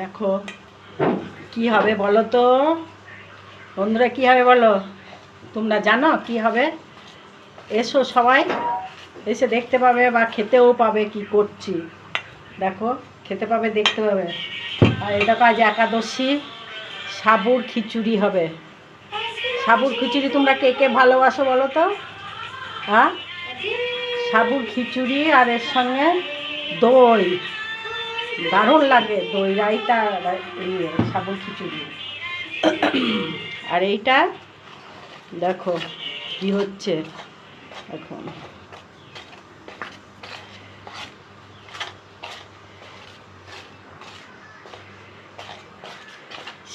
দেখো কি হবে বলো তো বন্ধুরা, কি হবে বলো? তোমরা জানো কি হবে? এসো সবাই, এসে দেখতে পাবে বা খেতেও পাবে কি করছি। দেখো খেতে পাবে, দেখতে পাবে। আর এটা আজ একাদশী, সাবুর খিচুড়ি হবে। সাবুর খিচুড়ি তোমরা কে কে ভালোবাসো বলো তো? হ্যাঁ, সাবুর খিচুড়ি আর এর সঙ্গে দই, দারুণ লাগে। দই রায়তা, সাবুর খিচুড়ি। আর এইটা দেখো কি হচ্ছে এখন।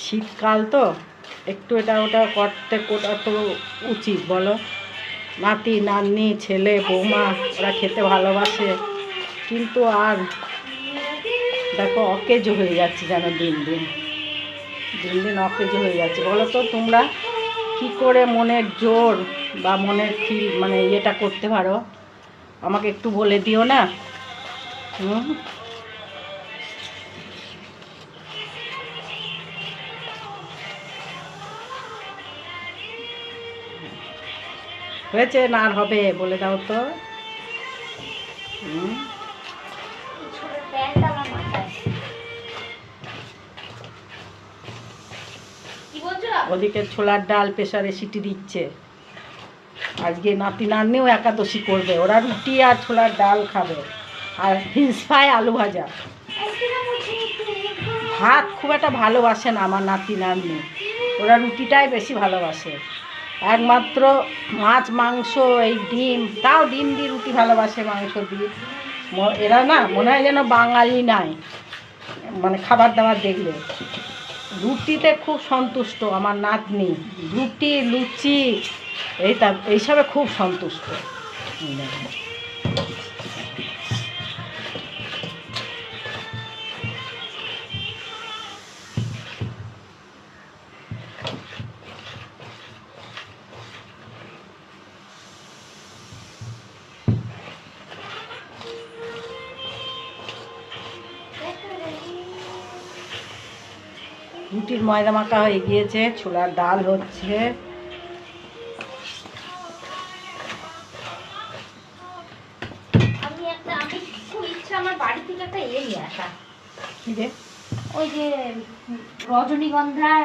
শীতকাল তো একটু এটা ওটা করতে কোটা তো উচিত বলো। নাতি নাতনি ছেলে বৌমা ওরা খেতে ভালোবাসে, কিন্তু আর দেখো অকেজো হয়ে যাচ্ছে যেন দিন দিন দিন দিন অকেজো হয়ে যাচ্ছে। বলো তো তোমরা কি করে মনের জোর বা মনের মানে ইয়েটা করতে পারো, আমাকে একটু বলে দিও না। হয়েছে না, আর হবে বলে দাও তো। ওদিকে ছোলার ডাল প্রেসারে সিটি দিচ্ছে। আজকে নাতি নাতনিও একাদশী করবে, ওরা রুটি আর ছোলার ডাল খাবে, আর ফিশ ফ্রাই আলু ভাজা। ভাত খুব একটা ভালোবাসে না আমার নাতি নাতনি, ওরা রুটিটাই বেশি ভালোবাসে। একমাত্র মাছ মাংস এই ডিম, তাও ডিম দিয়ে রুটি ভালোবাসে, মাংস দিয়ে। এরা না মনে হয় যেন বাঙালি নাই, মানে খাবার দাবার দেখলে। রুটিতে খুব সন্তুষ্ট আমার নাতনি, রুটি লুচি এইসবে খুব সন্তুষ্ট। রুটির ময়দা মাখা হয়ে গিয়েছে, ছোলার ডাল হচ্ছে। আমার বাড়ি থেকে একটা নিয়ে আসা, ওই যে রজনীগন্ধা